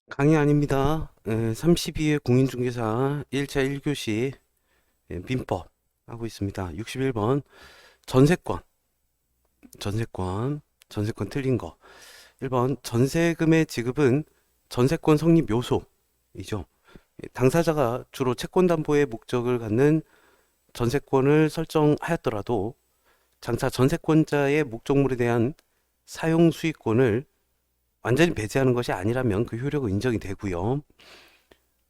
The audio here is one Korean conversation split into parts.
강의 아닙니다. 32회 공인중개사 1차 1교시 민법 하고 있습니다. 61번 전세권, 전세권 틀린 거. 1번 전세금의 지급은 전세권 성립 요소이죠. 당사자가 주로 채권담보의 목적을 갖는 전세권을 설정하였더라도 장차 전세권자의 목적물에 대한 사용 수익권을 완전히 배제하는 것이 아니라면 그 효력은 인정이 되고요.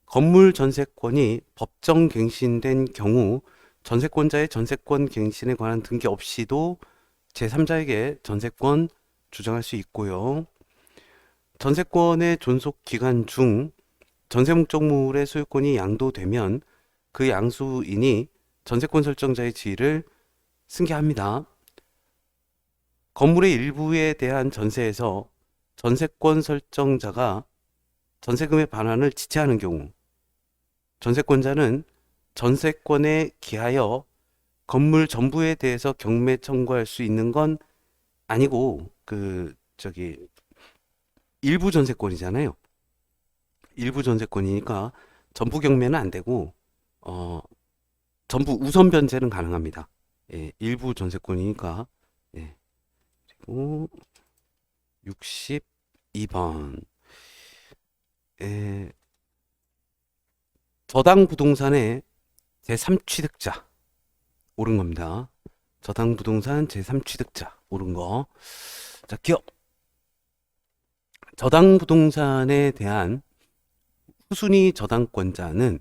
건물 전세권이 법정 갱신된 경우 전세권자의 전세권 갱신에 관한 등기 없이도 제3자에게 전세권 주장할 수 있고요. 전세권의 존속 기간 중 전세 목적물의 소유권이 양도되면 그 양수인이 전세권 설정자의 지위를 승계합니다. 건물의 일부에 대한 전세에서 전세권 설정자가 전세금의 반환을 지체하는 경우 전세권자는 전세권에 기하여 건물 전부에 대해서 경매 청구할 수 있는 건 아니고 일부 전세권이잖아요. 일부 전세권이니까 전부 경매는 안 되고 전부 우선 변제는 가능합니다. 예, 일부 전세권이니까. 예. 그리고 62번 저당 부동산의 제3취득자 옳은 겁니다. 저당 부동산 제3취득자 옳은 거. 자, 기억. 저당 부동산에 대한 후순위 저당권자는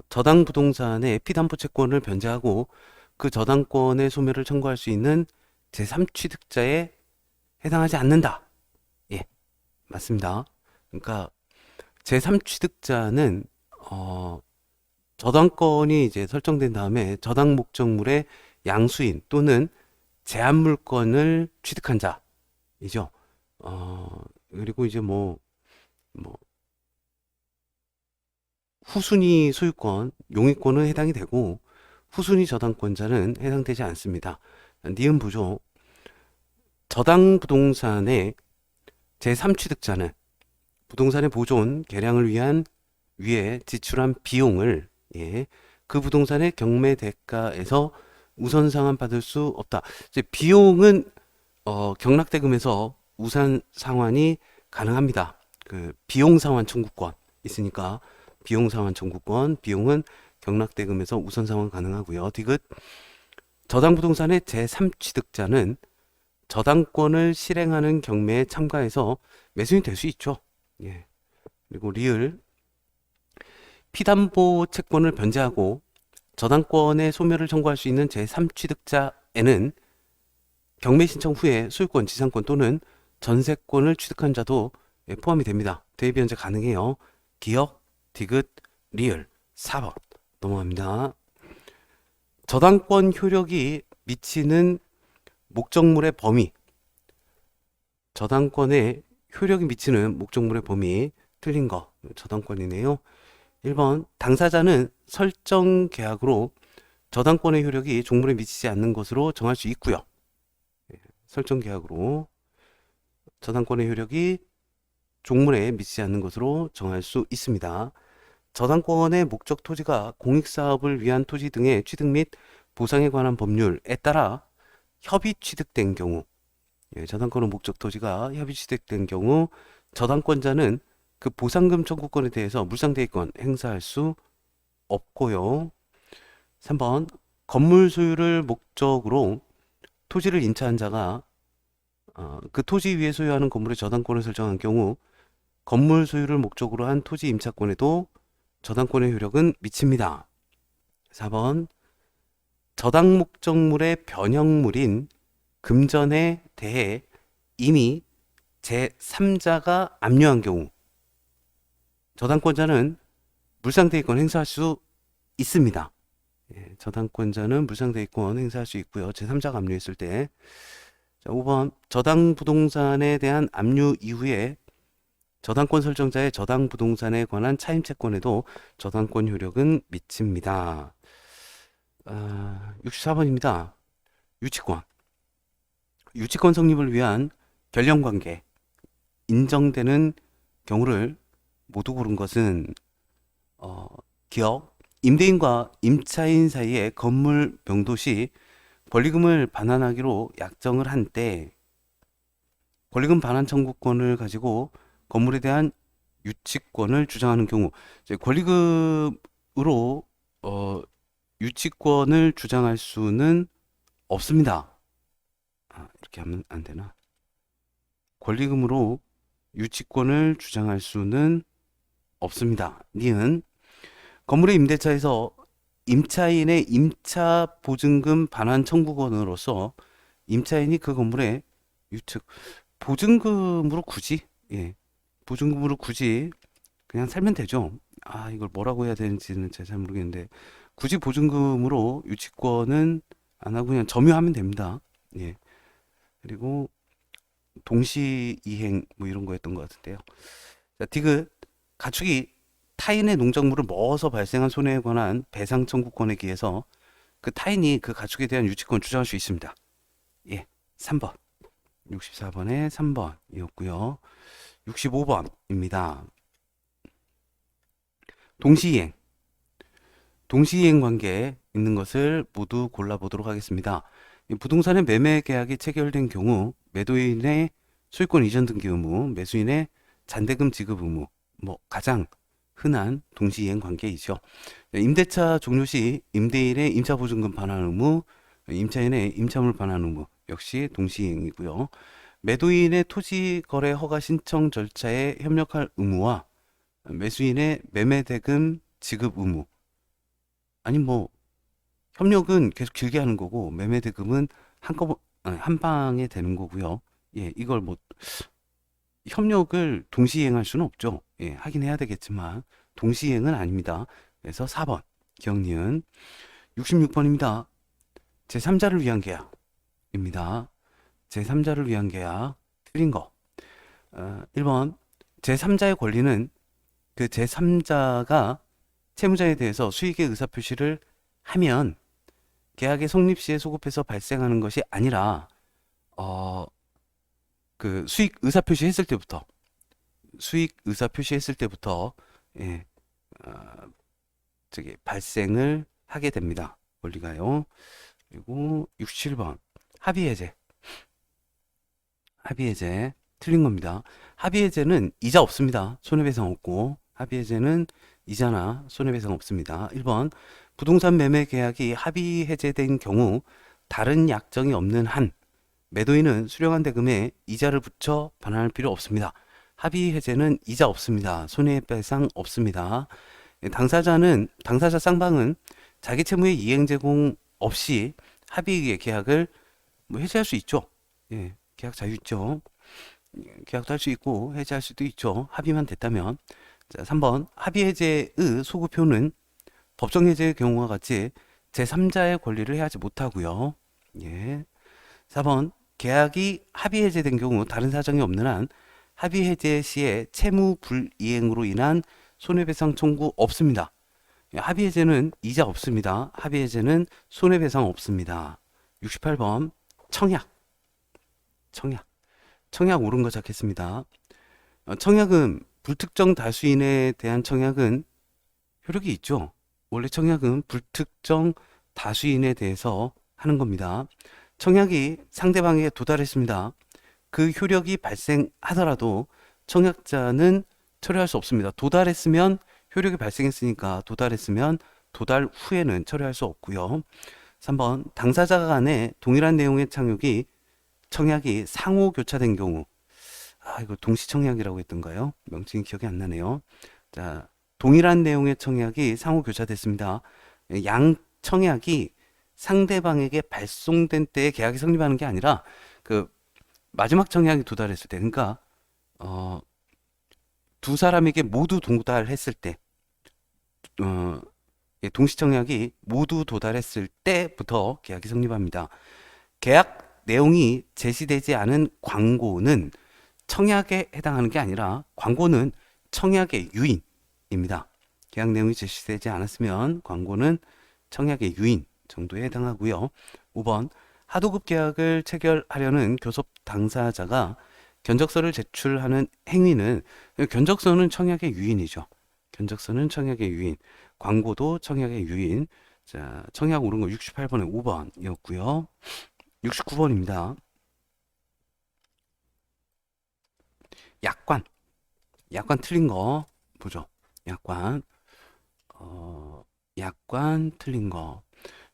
저당 부동산의 피담보 채권을 변제하고 그 저당권의 소멸을 청구할 수 있는 제3취득자에 해당하지 않는다. 예, 맞습니다. 그러니까 제3취득자는 저당권이 이제 설정된 다음에 저당 목적물의 양수인 또는 제한 물건을 취득한 자이죠. 그리고 이제 뭐 후순위 소유권, 용의권은 해당이 되고 후순위 저당권자는 해당되지 않습니다. 니은 부조. 저당 부동산의 제3취득자는 부동산의 보존, 개량을 위해 지출한 비용을 그 부동산의 경매 대가에서 우선 상환 받을 수 없다. 이제 비용은 경락대금에서 우선 상환이 가능합니다. 그 비용 상환 청구권 있으니까 비용 상환 청구권, 비용은 경락대금에서 우선 상환 가능하고요. 디귿 저당 부동산의 제3취득자는 저당권을 실행하는 경매에 참가해서 매수인이 될 수 있죠. 예. 그리고 리을 피담보 채권을 변제하고 저당권의 소멸을 청구할 수 있는 제3취득자에는 경매 신청 후에 소유권, 지상권 또는 전세권을 취득한 자도 포함이 됩니다. 대변제 가능해요. 기억, 디귿, 리을 4번 넘어갑니다. 저당권 효력이 미치는 목적물의 범위, 저당권에 효력이 미치는 목적물의 범위 틀린 거 저당권이네요. 1번 당사자는 설정 계약으로 저당권의 효력이 종물에 미치지 않는 것으로 정할 수 있고요. 설정 계약으로 저당권의 효력이 종물에 미치지 않는 것으로 정할 수 있습니다. 저당권의 목적 토지가 공익사업을 위한 토지 등의 취득 및 보상에 관한 법률에 따라 협의 취득된 경우, 저당권의 목적 토지가 협의 취득된 경우 저당권자는 그 보상금 청구권에 대해서 물상대위권 행사할 수 없고요. 3번 건물 소유를 목적으로 토지를 임차한 자가 그 토지 위에 소유하는 건물의 저당권을 설정한 경우 건물 소유를 목적으로 한 토지 임차권에도 저당권의 효력은 미칩니다. 4번 저당 목적물의 변형물인 금전에 대해 이미 제3자가 압류한 경우 저당권자는 물상대위권 행사할 수 있습니다. 저당권자는 물상대위권 행사할 수 있고요. 제3자가 압류했을 때. 자, 5번 저당 부동산에 대한 압류 이후에 저당권 설정자의 저당 부동산에 관한 차임채권에도 저당권 효력은 미칩니다. 64번입니다. 유치권. 유치권 성립을 위한 결령관계 인정되는 경우를 모두 고른 것은 기억, 임대인과 임차인 사이의 건물 명도 시 권리금을 반환하기로 약정을 한 때 권리금 반환 청구권을 가지고 건물에 대한 유치권을 주장하는 경우, 이제 권리금으로 유치권을 주장할 수는 없습니다. 이렇게 하면 안 되나? 권리금으로 유치권을 주장할 수는 없습니다. 니은 건물의 임대차에서 임차인의 임차 보증금 반환 청구권으로서 임차인이 그 건물의 유축 보증금으로 굳이 보증금으로 굳이 그냥 살면 되죠. 이걸 뭐라고 해야 되는지는 제가 잘 모르겠는데 굳이 보증금으로 유치권은 안 하고 그냥 점유하면 됩니다. 예. 그리고 동시이행 뭐 이런 거였던 것 같은데요. 자, 디귿 가축이 타인의 농작물을 먹어서 발생한 손해에 관한 배상 청구권에 기해서 그 타인이 그 가축에 대한 유치권 주장할 수 있습니다. 예, 3번. 64번에 3번이었고요. 65번입니다. 동시이행. 동시이행 관계에 있는 것을 모두 골라보도록 하겠습니다. 부동산의 매매 계약이 체결된 경우 매도인의 소유권 이전 등기 의무, 매수인의 잔대금 지급 의무, 뭐 가장 흔한 동시이행 관계이죠. 임대차 종료 시 임대인의 임차보증금 반환 의무, 임차인의 임차물 반환 의무 역시 동시이행이고요. 매도인의 토지 거래 허가 신청 절차에 협력할 의무와 매수인의 매매대금 지급 의무. 아니 뭐 협력은 계속 길게 하는 거고 매매대금은 한꺼번에 한 방에 되는 거고요. 예, 이걸 뭐 협력을 동시이행할 수는 없죠. 예, 하긴 해야 되겠지만 동시이행은 아닙니다. 그래서 4번 기억니은. 66번입니다. 제3자를 위한 계약입니다. 제3자를 위한 계약 틀린 거. 1번 제3자의 권리는 그 제3자가 채무자에 대해서 수익의 의사표시를 하면 계약의 성립 시에 소급해서 발생하는 것이 아니라 그 수익 의사표시 했을 때부터 예, 발생을 하게 됩니다. 권리가요. 그리고 67번 합의해제 틀린 겁니다. 합의해제는 이자 없습니다. 손해배상 없고 합의해제는 이자나 손해배상 없습니다. 1번 부동산 매매 계약이 합의해제된 경우 다른 약정이 없는 한 매도인은 수령한 대금에 이자를 붙여 반환할 필요 없습니다. 합의해제는 이자 없습니다. 손해배상 없습니다. 당사자 쌍방은 자기 채무의 이행 제공 없이 합의의 계약을 뭐 해제할 수 있죠. 예, 계약 자유 있죠. 계약도 할 수 있고 해제할 수도 있죠. 합의만 됐다면. 자, 3번 합의해제의 소급효는 법정해제의 경우와 같이 제3자의 권리를 해하지 못하고요. 예. 4번 계약이 합의해제된 경우 다른 사정이 없는 한 합의해제 시에 채무 불이행으로 인한 손해배상 청구 없습니다. 합의해제는 이자 없습니다. 합의해제는 손해배상 없습니다. 68번 청약 옳은 거 찾겠습니다. 청약은 불특정 다수인에 대한 청약은 효력이 있죠. 원래 청약은 불특정 다수인에 대해서 하는 겁니다. 청약이 상대방에게 도달했습니다. 그 효력이 발생하더라도 청약자는 철회할 수 없습니다. 도달했으면 효력이 발생했으니까 도달했으면 도달 후에는 철회할 수 없고요. 3번 당사자 간에 동일한 내용의 청약이 상호 교차된 경우 이거 동시청약이라고 했던가요? 명칭이 기억이 안 나네요. 자, 동일한 내용의 청약이 상호 교차됐습니다. 양 청약이 상대방에게 발송된 때에 계약이 성립하는 게 아니라 그 마지막 청약이 도달했을 때, 그러니까 두 사람에게 모두 도달했을 때, 동시청약이 모두 도달했을 때부터 계약이 성립합니다. 계약 내용이 제시되지 않은 광고는 청약에 해당하는 게 아니라 광고는 청약의 유인입니다. 계약 내용이 제시되지 않았으면 광고는 청약의 유인 정도에 해당하고요. 5번 하도급 계약을 체결하려는 교섭 당사자가 견적서를 제출하는 행위는 견적서는 청약의 유인이죠. 견적서는 청약의 유인, 광고도 청약의 유인. 자, 청약 옳은 거 68번에 5번이었고요. 69번입니다. 약관. 약관 틀린 거 보죠. 약관. 약관 틀린 거.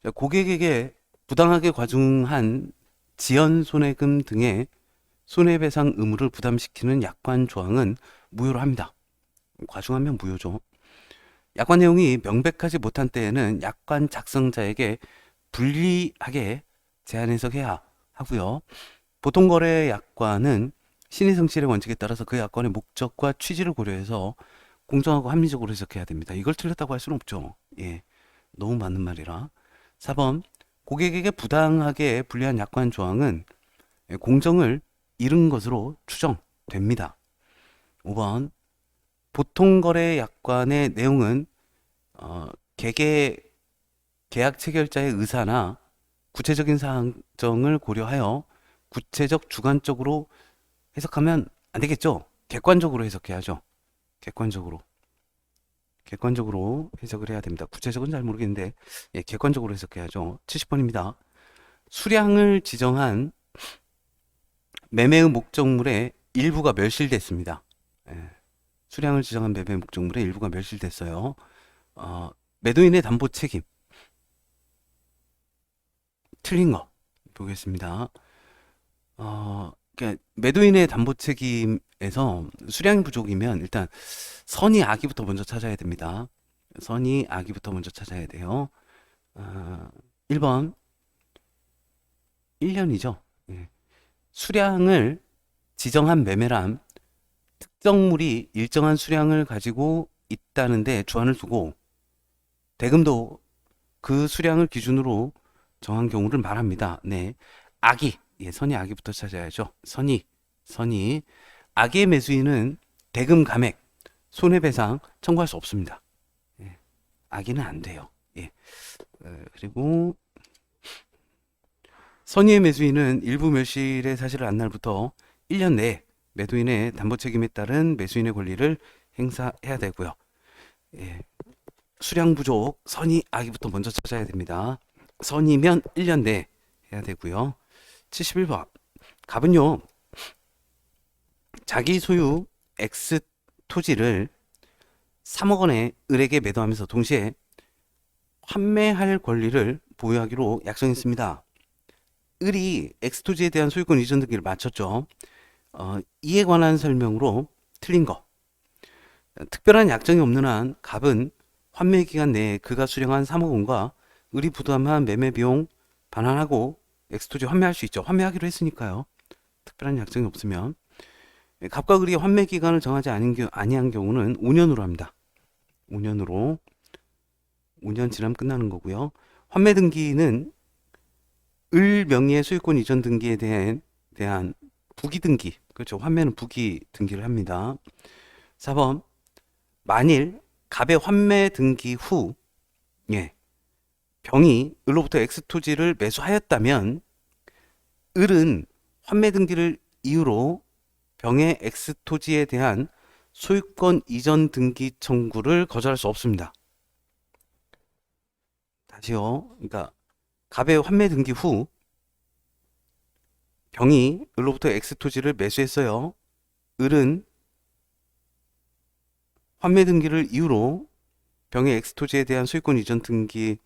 자, 고객에게 부당하게 과중한 지연 손해금 등의 손해배상 의무를 부담시키는 약관 조항은 무효로 합니다. 과중하면 무효죠. 약관 내용이 명백하지 못한 때에는 약관 작성자에게 불리하게 제한 해석해야 하고요. 보통거래 약관은 신의성실의 원칙에 따라서 그 약관의 목적과 취지를 고려해서 공정하고 합리적으로 해석해야 됩니다. 이걸 틀렸다고 할 수는 없죠. 예, 너무 맞는 말이라. 4번, 고객에게 부당하게 불리한 약관 조항은 공정을 잃은 것으로 추정됩니다. 5번, 보통거래 약관의 내용은 계약 체결자의 의사나 구체적인 사정을 고려하여 구체적 주관적으로 해석하면 안 되겠죠. 객관적으로 해석해야죠. 객관적으로 해석을 해야 됩니다. 구체적은 잘 모르겠는데 예, 객관적으로 해석해야죠. 70번입니다. 수량을 지정한 매매의 목적물의 일부가 멸실됐습니다. 예, 수량을 지정한 매매 목적물의 일부가 멸실됐어요. 매도인의 담보 책임 틀린 거 보겠습니다. 그러니까 매도인의 담보 책임에서 수량이 부족이면 일단 선의 악의부터 먼저 찾아야 됩니다. 선의 악의부터 먼저 찾아야 돼요. 1번 1년이죠. 예. 수량을 지정한 매매란 특정물이 일정한 수량을 가지고 있다는데 주안을 두고 대금도 그 수량을 기준으로 정한 경우를 말합니다. 네, 악의, 예, 선의 악의부터 찾아야죠. 선의, 악의 매수인은 대금 감액, 손해배상 청구할 수 없습니다. 예, 악의는 안 돼요. 예, 그리고 선의의 매수인은 일부 멸실의 사실을 안 날부터 1년 내에 매도인의 담보 책임에 따른 매수인의 권리를 행사해야 되고요. 예, 수량 부족, 선의 악의부터 먼저 찾아야 됩니다. 선이면 1년 내에 해야 되고요. 71번. 갑은요, 자기 소유 X 토지를 3억 원에 을에게 매도하면서 동시에 환매할 권리를 보유하기로 약정했습니다. 을이 X 토지에 대한 소유권 이전 등기를 마쳤죠. 이에 관한 설명으로 틀린 거. 특별한 약정이 없는 한 갑은 환매 기간 내에 그가 수령한 3억 원과 을이 부담한 매매 비용 반환하고 엑스토지 환매할 수 있죠. 환매하기로 했으니까요. 특별한 약정이 없으면. 갑과 을이 환매 기간을 정하지 아니한 경우는 5년으로 합니다. 5년 지나면 끝나는 거고요. 환매 등기는 을 명의의 소유권 이전 등기에 대한 부기 등기, 그렇죠. 환매는 부기 등기를 합니다. 4번, 만일 갑의 환매 등기 후 예, 병이 을로부터 X토지를 매수하였다면 을은 환매 등기를 이유로 병의 X토지에 대한 소유권 이전 등기 청구를 거절할 수 없습니다. 다시요. 그러니까 갑의 환매 등기 후 병이 을로부터 X토지를 매수했어요. 을은 환매 등기를 이유로 병의 X토지에 대한 소유권 이전 등기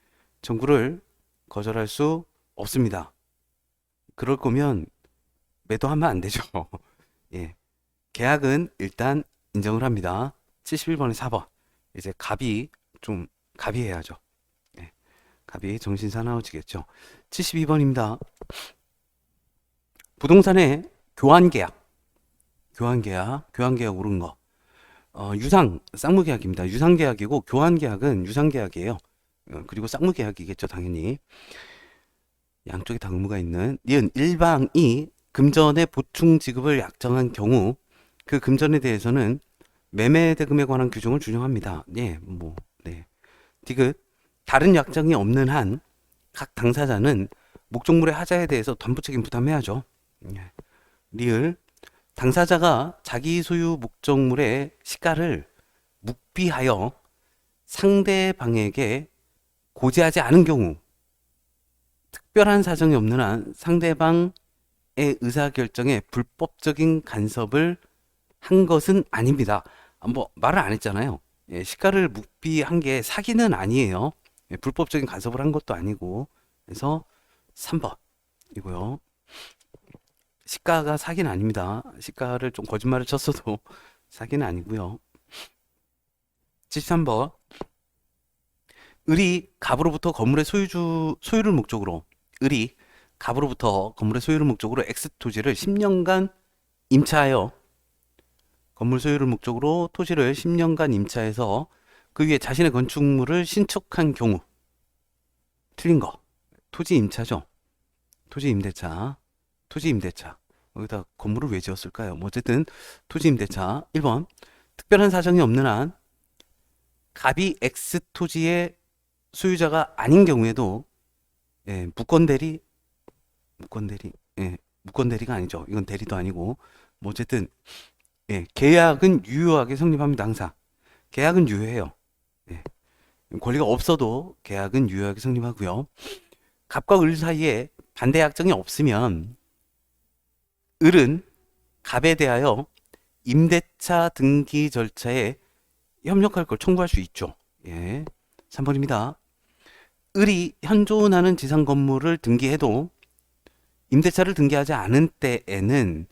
청구를 거절할 수 없습니다. 그럴 거면 매도하면 안 되죠. 예. 계약은 일단 인정을 합니다. 71번에 4번. 이제 갑이 해야죠. 예. 갑이 정신 사나워지겠죠. 72번입니다. 부동산의 교환계약 오른 거. 쌍무계약입니다. 유상계약이고 교환계약은 유상계약이에요. 그리고 쌍무계약이겠죠, 당연히. 양쪽에 다 의무가 있는. 니은 일방이 금전의 보충 지급을 약정한 경우 그 금전에 대해서는 매매대금에 관한 규정을 준용합니다. 예, 네. 디귿 다른 약정이 없는 한 각 당사자는 목적물의 하자에 대해서 담보 책임 부담해야죠. 예. 리을 당사자가 자기 소유 목적물의 시가를 묵비하여 상대방에게 고지하지 않은 경우, 특별한 사정이 없는 한 상대방의 의사결정에 불법적인 간섭을 한 것은 아닙니다. 뭐 말을 안 했잖아요. 예, 시가를 묵비한 게 사기는 아니에요. 예, 불법적인 간섭을 한 것도 아니고. 그래서 3번 이고요. 시가가 사기는 아닙니다. 시가를 좀 거짓말을 쳤어도 사기는 아니고요. 73번 을이 갑으로부터 건물의 소유를 목적으로 을이 갑으로부터 건물의 소유를 목적으로 X 토지를 10년간 임차하여 건물 소유를 목적으로 토지를 10년간 임차해서 그 위에 자신의 건축물을 신축한 경우. 틀린 거. 토지 임차죠. 토지 임대차. 토지 임대차. 여기다 건물을 왜 지었을까요? 뭐 어쨌든 토지 임대차. 1번 특별한 사정이 없는 한 갑이 X 토지의 소유자가 아닌 경우에도 예, 무건대리 예, 무건대리가 아니죠. 이건 대리도 아니고 뭐 어쨌든 예, 계약은 유효하게 성립합니다. 항상 계약은 유효해요. 예, 권리가 없어도 계약은 유효하게 성립하고요. 갑과 을 사이에 반대 약정이 없으면 을은 갑에 대하여 임대차 등기 절차에 협력할 걸 청구할 수 있죠. 예, 3번입니다. 을이 현존하는 지상 건물을 등기해도 임대차를 등기하지 않은 때에는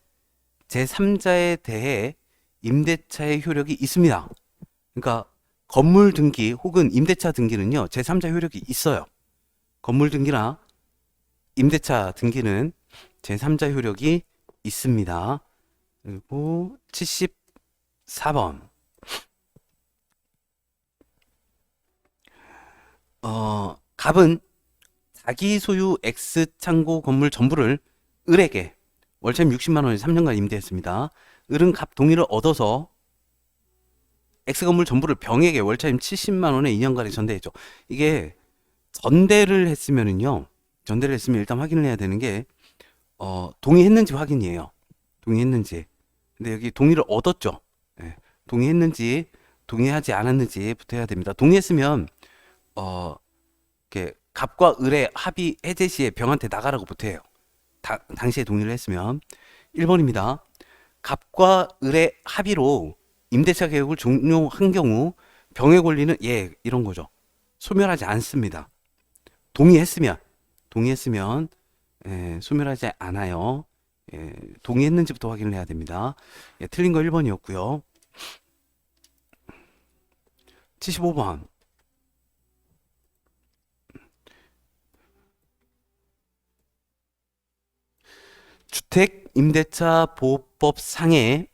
제3자에 대해 임대차의 효력이 있습니다. 그러니까 건물 등기 혹은 임대차 등기는요, 제3자 효력이 있어요. 건물 등기나 임대차 등기는 제3자 효력이 있습니다. 그리고 74번. 갑은 자기 소유 X 창고 건물 전부를 을에게 월차임 60만 원에 3년간 임대했습니다. 을은 갑 동의를 얻어서 X 건물 전부를 병에게 월차임 70만 원에 2년간에 전대했죠. 이게 전대를 했으면 일단 확인을 해야 되는 게 동의했는지 확인이에요. 동의했는지. 근데 여기 동의를 얻었죠. 예, 동의했는지 동의하지 않았는지부터 해야 됩니다. 동의했으면 이렇게 갑과 을의 합의 해제 시에 병한테 나가라고 부터해요. 당시에 동의를 했으면. 1번입니다. 갑과 을의 합의로 임대차 계약을 종료한 경우 병의 권리는 이런 거죠. 소멸하지 않습니다. 동의했으면 소멸하지 않아요. 동의했는지부터 확인을 해야 됩니다. 틀린 거 1번이었고요. 75번. 주택임대차 보호법 상에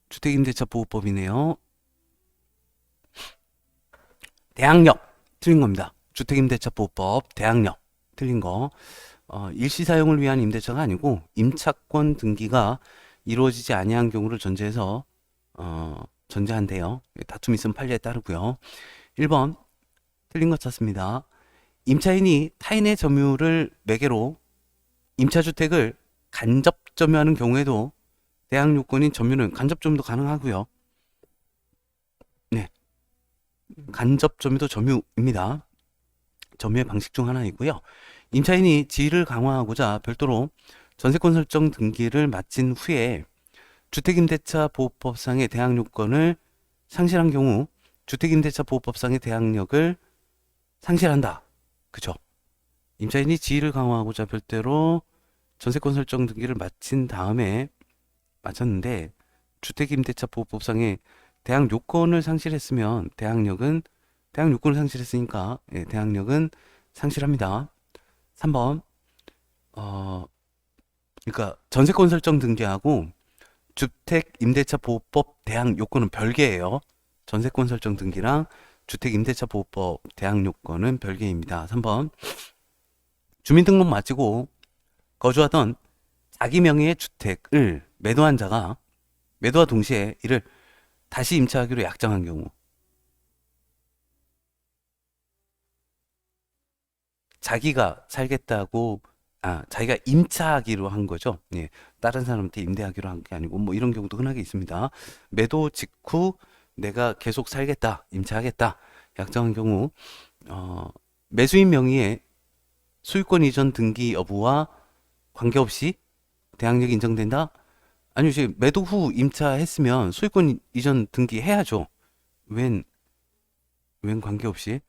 주택임대차 보호법이네요. 대항력 틀린 겁니다. 주택임대차 보호법 대항력 틀린 거. 일시 사용을 위한 임대차가 아니고 임차권 등기가 이루어지지 아니한 경우를 전제해서 전제한대요. 다툼 있으면 판례에 따르고요. 1번 틀린 것 찾습니다. 임차인이 타인의 점유를 매개로 임차주택을 간접 점유하는 경우에도 대항 요건인 점유는 간접 점유도 가능하고요. 네, 간접 점유도 점유입니다. 점유의 방식 중 하나이고요. 임차인이 지위를 강화하고자 별도로 전세권 설정 등기를 마친 후에 주택임대차 보호법상의 대항 요건을 상실한 경우 주택임대차 보호법상의 대항력을 상실한다. 그죠? 임차인이 지위를 강화하고자 별도로 전세권 설정 등기를 마친 다음에 마쳤는데 주택임대차 보호법상의 대항 요건을 상실했으면 대항 요건을 상실했으니까 대항력은 상실합니다. 3번 그러니까 전세권 설정 등기하고 주택임대차 보호법 대항 요건은 별개예요. 전세권 설정 등기랑 주택임대차 보호법 대항 요건은 별개입니다. 3번 주민등록 마치고 거주하던 자기 명의의 주택을 매도한 자가 매도와 동시에 이를 다시 임차하기로 약정한 경우 자기가 살겠다고 자기가 임차하기로 한 거죠. 예, 다른 사람한테 임대하기로 한 게 아니고 뭐 이런 경우도 흔하게 있습니다. 매도 직후 내가 계속 살겠다, 임차하겠다 약정한 경우 매수인 명의의 소유권 이전 등기 여부와 관계없이 대항력이 인정된다. 아니요, 지금 매도 후 임차했으면 소유권 이전 등기 해야죠. 웬 관계없이?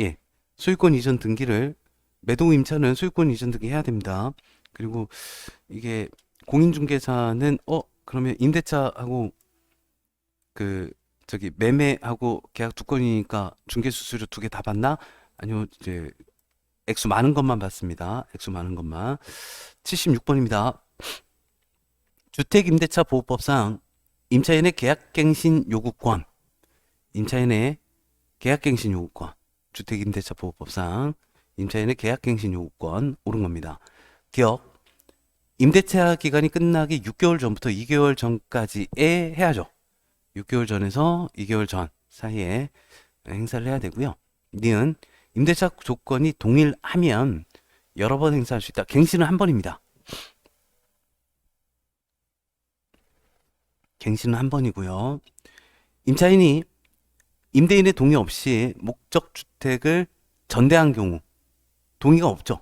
예, 소유권 이전 등기를 매도 후 임차는 소유권 이전 등기 해야 됩니다. 그리고 이게 공인중개사는 그러면 임대차하고 그 저기 매매하고 계약 두 건이니까 중개 수수료 두 개 다 받나? 아니요, 이제 액수 많은 것만 받습니다. 액수 많은 것만. 76번입니다. 주택임대차보호법상 임차인의 계약갱신 요구권, 임차인의 계약갱신 요구권, 주택임대차보호법상 임차인의 계약갱신 요구권 옳은 겁니다. 기억, 임대차 기간이 끝나기 6개월 전부터 2개월 전까지에 해야죠. 6개월 전에서 2개월 전 사이에 행사를 해야 되고요. 니은 임대차 조건이 동일하면 여러 번 행사할 수 있다. 갱신은 한 번입니다. 갱신은 한 번이고요. 임차인이 임대인의 동의 없이 목적주택을 전대한 경우 동의가 없죠.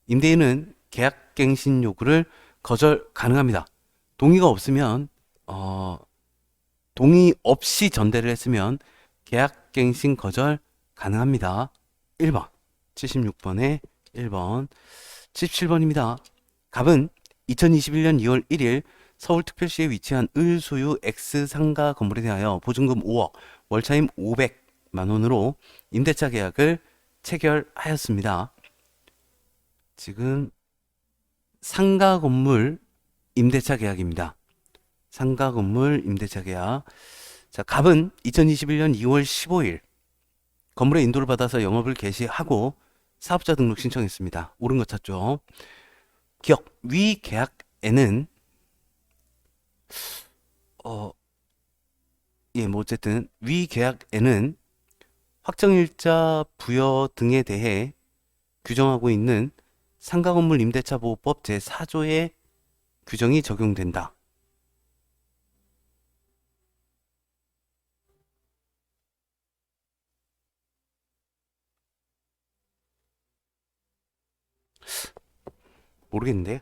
임대인은 계약갱신 요구를 거절 가능합니다. 동의가 없으면 동의 없이 전대를 했으면 계약갱신 거절 가능합니다. 1번 76번에 1번 77번입니다. 갑은 2021년 2월 1일 서울특별시에 위치한 을소유 X상가 건물에 대하여 보증금 5억, 월차임 500만 원으로 임대차 계약을 체결하였습니다. 지금 상가 건물 임대차 계약입니다. 상가 건물 임대차 계약. 자, 갑은 2021년 2월 15일 건물의 인도를 받아서 영업을 개시하고 사업자 등록 신청했습니다. 옳은 거 찾죠? 기억, 위 계약에는 뭐 어쨌든 위 계약에는 확정일자 부여 등에 대해 규정하고 있는 상가건물 임대차 보호법 제4조의 규정이 적용된다. 모르겠는데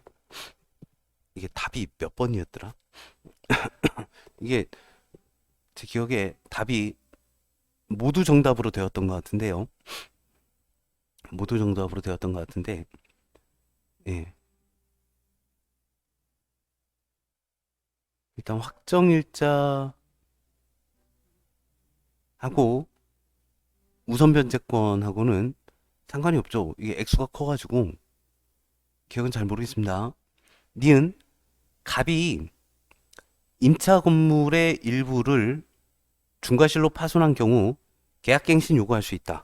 이게 답이 몇 번이었더라? 이게 제 기억에 답이 모두 정답으로 되었던 것 같은데요. 모두 정답으로 되었던 것 같은데, 예. 일단 확정일자 하고 우선 변제권하고는 상관이 없죠. 이게 액수가 커가지고 기억은 잘 모르겠습니다. 니은 갑이 임차 건물의 일부를 중과실로 파손한 경우 계약갱신 요구할 수 있다.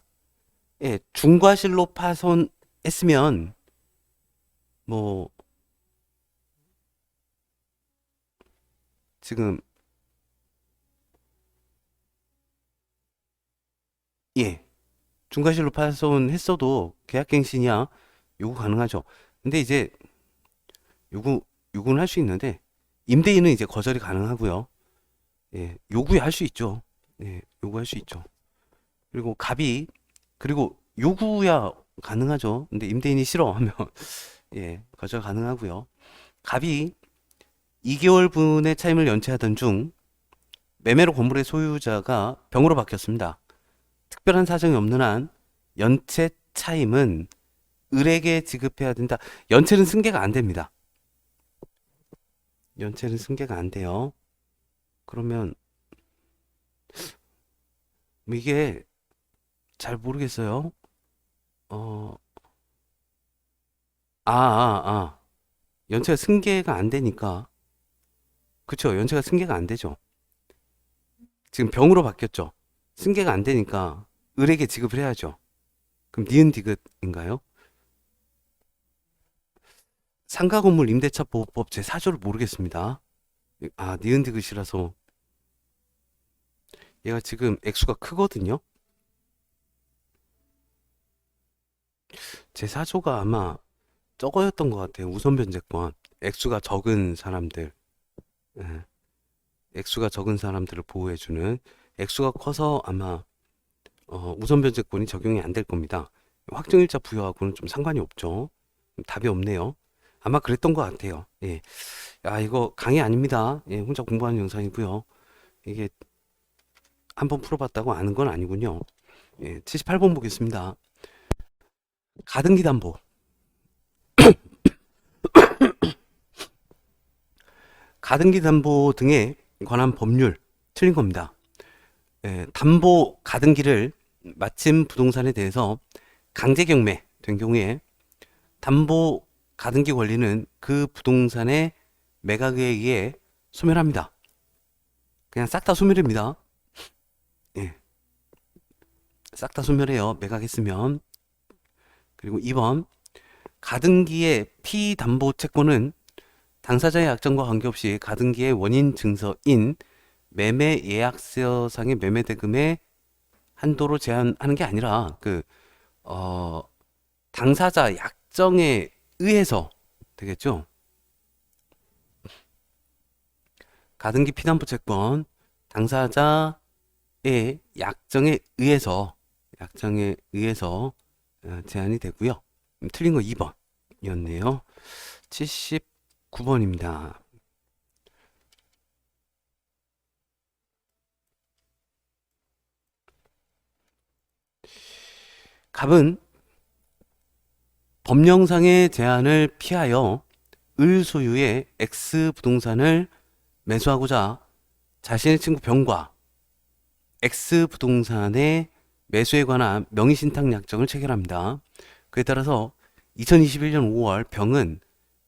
예, 중과실로 파손했으면 뭐 지금 예, 중과실로 파손했어도 계약갱신이야 요구 가능하죠. 근데 이제 요구는 할 수 있는데 임대인은 이제 거절이 가능하고요. 예, 요구할 수 있죠. 예, 요구할 수 있죠. 그리고 갑이 그리고 요구야 가능하죠. 근데 임대인이 싫어하면 예, 거절 가능하고요. 갑이 2개월분의 차임을 연체하던 중 매매로 건물의 소유자가 병으로 바뀌었습니다. 특별한 사정이 없는 한 연체 차임은 을에게 지급해야 된다. 연체는 승계가 안 됩니다. 연체는 승계가 안 돼요. 그러면 뭐 이게 잘 모르겠어요. 어, 연체가 승계가 안 되니까. 그쵸. 연체가 승계가 안 되죠. 지금 병으로 바뀌었죠. 승계가 안 되니까 을에게 지급을 해야죠. 그럼 니은 디귿인가요? 상가 건물 임대차 보호법 제4조를 모르겠습니다. 니은 디귿이라서 얘가 지금 액수가 크거든요. 제4조가 아마 저거였던 것 같아요. 우선 변제권. 액수가 적은 사람들. 예, 액수가 적은 사람들을 보호해주는. 액수가 커서 아마 우선 변제권이 적용이 안 될 겁니다. 확정일자 부여하고는 좀 상관이 없죠. 답이 없네요. 아마 그랬던 것 같아요. 예. 야, 이거 강의 아닙니다. 예, 혼자 공부하는 영상이고요. 이게 한번 풀어봤다고 아는 건 아니군요. 예, 78번 보겠습니다. 가등기 담보. 가등기 담보 등에 관한 법률 틀린 겁니다. 예, 담보 가등기를 마침 부동산에 대해서 강제 경매 된 경우에 담보 가등기 권리는 그 부동산의 매각에 의해 소멸합니다. 그냥 싹 다 소멸입니다. 예, 싹 다 소멸해요. 매각했으면. 그리고 2번 가등기의 피담보 채권은 당사자의 약정과 관계없이 가등기의 원인 증서인 매매 예약서상의 매매 대금의 한도로 제한하는 게 아니라 당사자 약정에 의해서 되겠죠. 가등기 피담보 채권 당사자의 약정에 의해서 제한이 되고요. 틀린 거 2번이었네요. 79번입니다. 갑은 법령상의 제한을 피하여 을 소유의 X 부동산을 매수하고자 자신의 친구 병과 X 부동산의 매수에 관한 명의신탁 약정을 체결합니다. 그에 따라서 2021년 5월 병은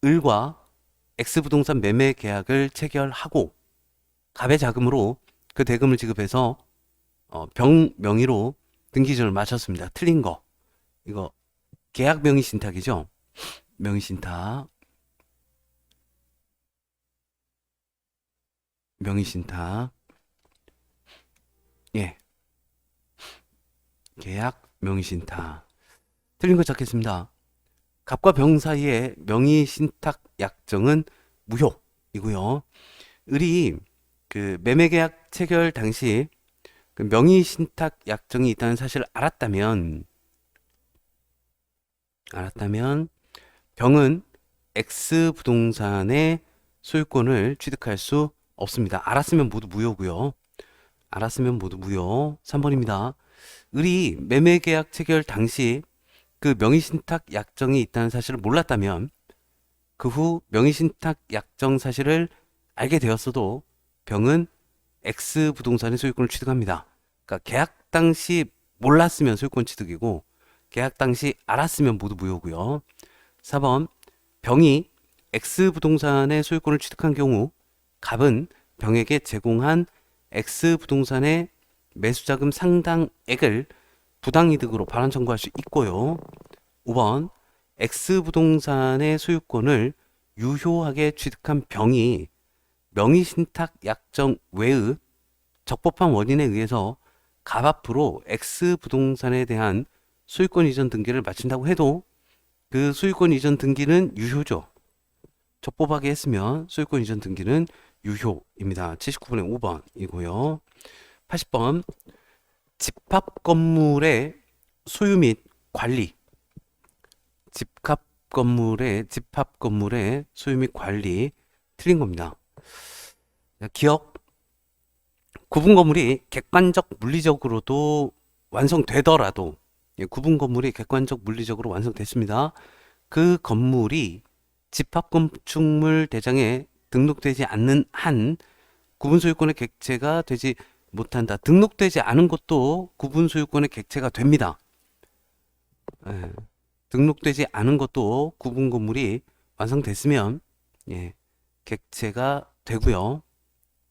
을과 X 부동산 매매 계약을 체결하고 갑의 자금으로 그 대금을 지급해서 병 명의로 등기전을 마쳤습니다. 틀린 거. 이거 계약 명의 신탁이죠. 명의 신탁. 명의 신탁. 예. 계약 명의 신탁. 틀린 거 찾겠습니다. 갑과 병 사이의 명의 신탁 약정은 무효이고요. 을이 그 매매 계약 체결 당시 그 명의 신탁 약정이 있다는 사실을 알았다면 병은 X 부동산의 소유권을 취득할 수 없습니다. 알았으면 모두 무효고요. 3번입니다. 을이 매매 계약 체결 당시 그 명의신탁 약정이 있다는 사실을 몰랐다면 그 후 명의신탁 약정 사실을 알게 되었어도 병은 X 부동산의 소유권을 취득합니다. 그러니까 계약 당시 몰랐으면 소유권 취득이고 계약 당시 알았으면 모두 무효고요. 4번 병이 X 부동산의 소유권을 취득한 경우 갑은 병에게 제공한 X 부동산의 매수자금 상당액을 부당이득으로 반환 청구할 수 있고요. 5번 X 부동산의 소유권을 유효하게 취득한 병이 명의신탁 약정 외의 적법한 원인에 의해서 갑 앞으로 X 부동산에 대한 소유권 이전 등기를 마친다고 해도 그 소유권 이전 등기는 유효죠. 적법하게 했으면 소유권 이전 등기는 유효입니다. 79번의 5번이고요. 80번 집합 건물의 소유 및 관리. 집합 건물의 소유 및 관리 틀린 겁니다. 기억. 구분 건물이 객관적 물리적으로도 완성되더라도 구분 건물이 객관적 물리적으로 완성됐습니다. 그 건물이 집합 건축물 대장에 등록되지 않는 한 구분 소유권의 객체가 되지 못한다. 등록되지 않은 것도 구분 소유권의 객체가 됩니다. 예, 등록되지 않은 것도 구분 건물이 완성됐으면 객체가 되고요.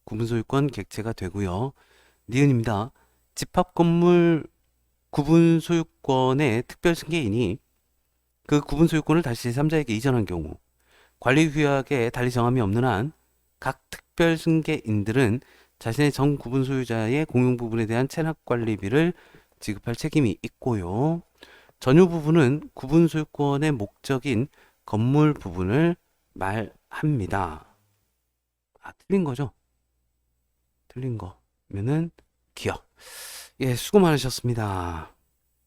구분 소유권 객체가 되고요. 니은입니다. 집합 건물 구분 소유권의 특별 승계인이 그 구분 소유권을 다시 제3자에게 이전한 경우 관리 규약에 달리 정함이 없는 한 각 특별 승계인들은 자신의 전 구분 소유자의 공용 부분에 대한 체납 관리비를 지급할 책임이 있고요. 전유 부분은 구분 소유권의 목적인 건물 부분을 말합니다. 아, 틀린 거죠? 틀린 거면은 기억. 예, 수고 많으셨습니다.